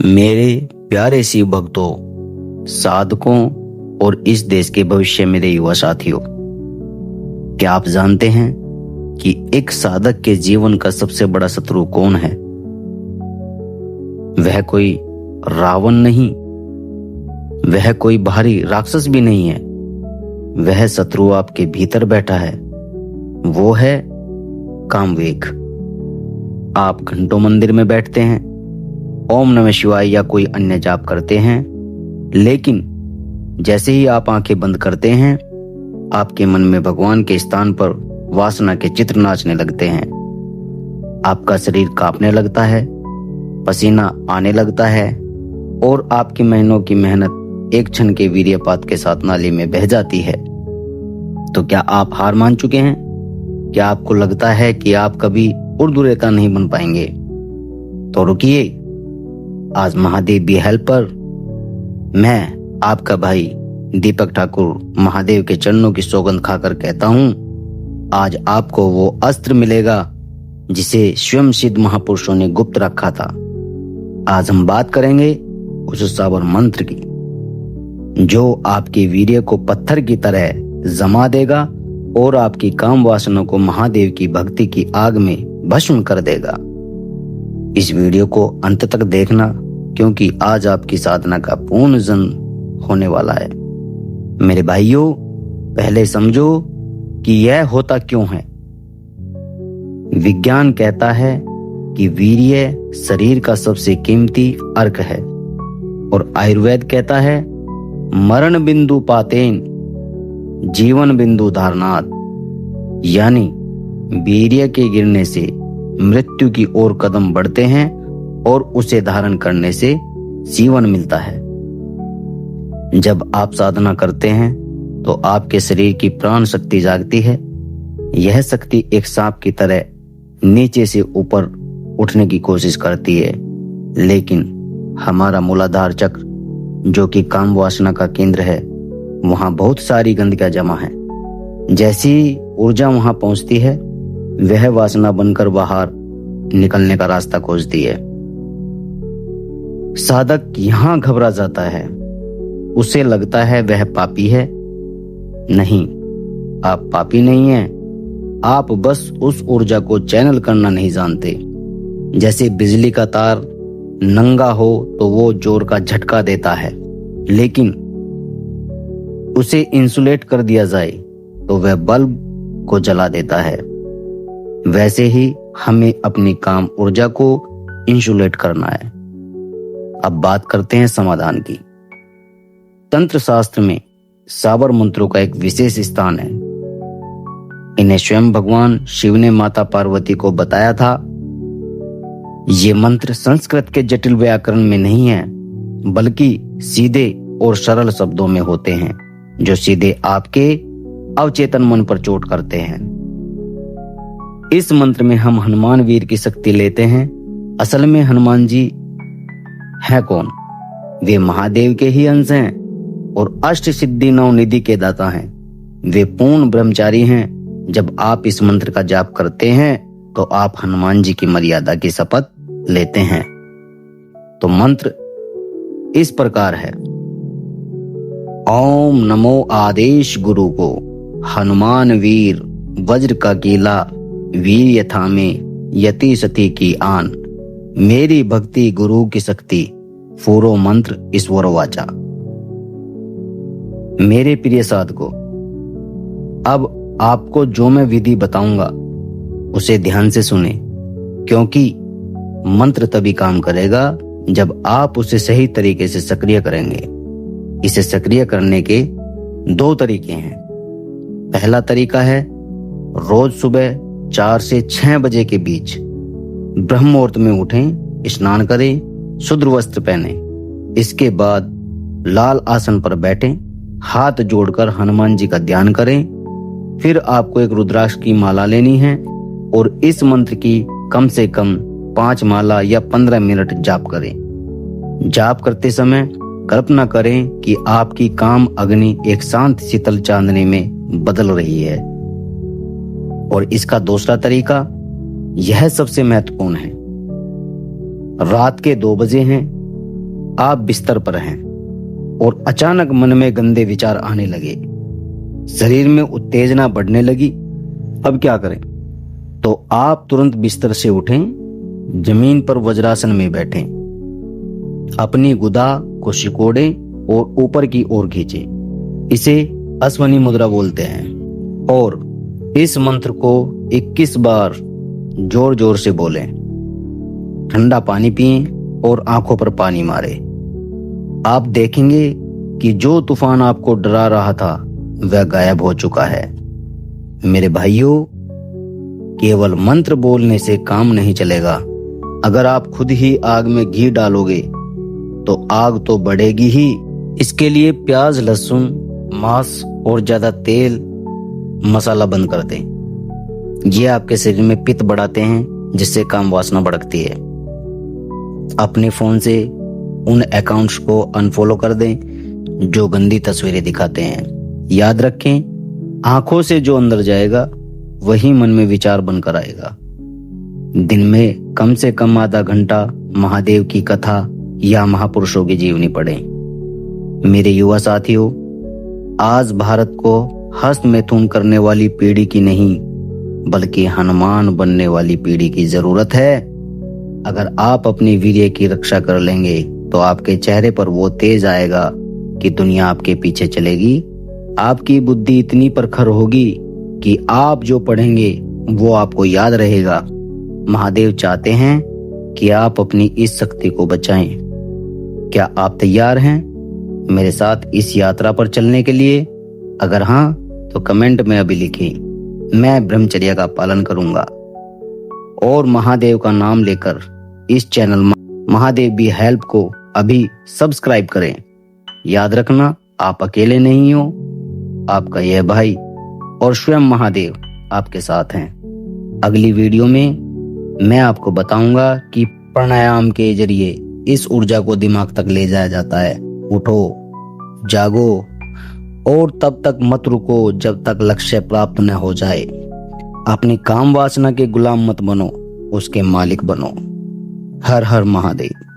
मेरे प्यारे शिव भक्तों, साधकों और इस देश के भविष्य मेरे युवा साथियों, क्या आप जानते हैं कि एक साधक के जीवन का सबसे बड़ा शत्रु कौन है? वह कोई रावण नहीं, वह कोई बाहरी राक्षस भी नहीं है। वह शत्रु आपके भीतर बैठा है। वो है कामवेग। आप घंटों मंदिर में बैठते हैं, ओम नमः शिवाय या कोई अन्य जाप करते हैं, लेकिन जैसे ही आप आंखें बंद करते हैं, आपके मन में भगवान के स्थान पर वासना के चित्र नाचने लगते हैं। आपका शरीर कांपने लगता है, पसीना आने लगता है और आपकी महीनों की मेहनत एक क्षण के वीर्यपात के साथ नाली में बह जाती है। तो क्या आप हार मान चुके हैं? क्या आपको लगता है कि आप कभी उर्दू रेखा नहीं बन पाएंगे? तो रुकिए, आज महादेव बी हेल्पर, मैं आपका भाई दीपक ठाकुर महादेव के चरणों की सौगंध खाकर कहता हूं, आज आपको वो अस्त्र मिलेगा जिसे स्वयं सिद्ध महापुरुषों ने गुप्त रखा था। आज हम बात करेंगे उस साबर मंत्र की, जो आपके वीर्य को पत्थर की तरह जमा देगा और आपकी काम वासना को महादेव की भक्ति की आग में भस्म कर देगा। इस वीडियो को अंत तक देखना, क्योंकि आज आपकी साधना का पूर्ण जन्म होने वाला है। मेरे भाइयों, पहले समझो कि यह होता क्यों है। विज्ञान कहता है कि वीर्य शरीर का सबसे कीमती अर्क है, और आयुर्वेद कहता है मरण बिंदु पातेन जीवन बिंदु धारनाथ, यानी वीर्य के गिरने से मृत्यु की ओर कदम बढ़ते हैं और उसे धारण करने से जीवन मिलता है। जब आप साधना करते हैं तो आपके शरीर की प्राण शक्ति जागती है। यह शक्ति एक सांप की तरह नीचे से ऊपर उठने की कोशिश करती है, लेकिन हमारा मूलाधार चक्र, जो कि काम वासना का केंद्र है, वहां बहुत सारी गंदगियां जमा है। जैसी ऊर्जा वहां पहुंचती है, वह वासना बनकर बाहर निकलने का रास्ता खोजती है। साधक यहां घबरा जाता है। उसे लगता है वह पापी है। नहीं, आप पापी नहीं हैं। आप बस उस ऊर्जा को चैनल करना नहीं जानते। जैसे बिजली का तार नंगा हो तो वो जोर का झटका देता है, लेकिन उसे इंसुलेट कर दिया जाए तो वह बल्ब को जला देता है। वैसे ही हमें अपनी काम ऊर्जा को इंसुलेट करना है। अब बात करते हैं समाधान की। तंत्र शास्त्र में साबर मंत्रों का एक विशेष स्थान है। इन्हें स्वयं भगवान शिव ने माता पार्वती को बताया था। ये मंत्र संस्कृत के जटिल व्याकरण में नहीं है, बल्कि सीधे और सरल शब्दों में होते हैं, जो सीधे आपके अवचेतन मन पर चोट करते हैं। इस मंत्र में हम हनुमान वीर की शक्ति लेते हैं। असल में हनुमान जी है कौन? वे महादेव के ही अंश हैं और अष्ट सिद्धि नवनिधि के दाता हैं। वे पूर्ण ब्रह्मचारी हैं। जब आप इस मंत्र का जाप करते हैं तो आप हनुमान जी की मर्यादा की शपथ लेते हैं। तो मंत्र इस प्रकार है। ओम नमो आदेश गुरु को, हनुमान वीर वज्र का कीला, वीर यथा में यति सती की आन, मेरी भक्ति गुरु की शक्ति, फूरो मंत्र ईश्वर वाचा। मेरे प्रिय साधकों, अब आपको जो मैं विधि बताऊंगा उसे ध्यान से सुने, क्योंकि मंत्र तभी काम करेगा जब आप उसे सही तरीके से सक्रिय करेंगे। इसे सक्रिय करने के दो तरीके हैं। पहला तरीका है, रोज सुबह 4 से 6 बजे के बीच ब्रह्म मुहूर्त में उठें, स्नान करें, शुद्ध वस्त्र पहनें। इसके बाद लाल आसन पर बैठें, हाथ जोड़कर हनुमान जी का ध्यान करें। फिर आपको एक रुद्राक्ष की माला लेनी है और इस मंत्र की कम से कम 5 माला या 15 मिनट जाप करें। जाप करते समय कल्पना करें कि आपकी काम अग्नि एक शांत शीतल चांदनी में बदल रही है। और इसका दूसरा तरीका, यह सबसे महत्वपूर्ण है। रात के 2 बजे हैं, आप बिस्तर पर हैं और अचानक मन में गंदे विचार आने लगे, शरीर में उत्तेजना बढ़ने लगी। अब क्या करें? तो आप तुरंत बिस्तर से उठें, जमीन पर वज्रासन में बैठें, अपनी गुदा को सिकोड़ें और ऊपर की ओर खींचें। इसे अश्वनी मुद्रा बोलते हैं और इस मंत्र को 21 बार जोर जोर से बोलें। ठंडा पानी पिएं और आंखों पर पानी मारें। आप देखेंगे कि जो तूफान आपको डरा रहा था वह गायब हो चुका है। मेरे भाइयों, केवल मंत्र बोलने से काम नहीं चलेगा। अगर आप खुद ही आग में घी डालोगे तो आग तो बढ़ेगी ही। इसके लिए प्याज, लहसुन, मांस और ज्यादा तेल, मसाला बंद कर दें। ये आपके शरीर में पित्त बढ़ाते हैं, जिससे काम वासना भड़कती है। अपने फोन से उन अकाउंट्स को अनफॉलो कर दें जो गंदी तस्वीरें दिखाते हैं। याद रखें, आंखों से जो अंदर जाएगा वही मन में विचार बनकर आएगा। दिन में कम से कम आधा घंटा महादेव की कथा या महापुरुषों की जीवनी पढ़ें। मेरे युवा साथियों, आज भारत को हस्त मैथुन करने वाली पीढ़ी की नहीं, बल्कि हनुमान बनने वाली पीढ़ी की जरूरत है। अगर आप अपनी वीर्य की रक्षा कर लेंगे तो आपके चेहरे पर वो तेज आएगा कि दुनिया आपके पीछे चलेगी। आपकी बुद्धि इतनी प्रखर होगी कि आप जो पढ़ेंगे वो आपको याद रहेगा। महादेव चाहते हैं कि आप अपनी इस शक्ति को बचाएं। क्या आप तैयार हैं मेरे साथ इस यात्रा पर चलने के लिए? अगर हाँ, तो कमेंट में अभी लिखें, मैं ब्रह्मचर्य का पालन करूंगा। और महादेव का नाम लेकर इस चैनल महादेव भी हेल्प को अभी सब्सक्राइब करें। याद रखना, आप अकेले नहीं हो। आपका यह भाई और स्वयं महादेव आपके साथ हैं। अगली वीडियो में मैं आपको बताऊंगा कि प्राणायाम के जरिए इस ऊर्जा को दिमाग तक ले जाया जाता है। उठो, जागो और तब तक मत रुको जब तक लक्ष्य प्राप्त न हो जाए। अपनी काम वासना के गुलाम मत बनो, उसके मालिक बनो। हर हर महादेव।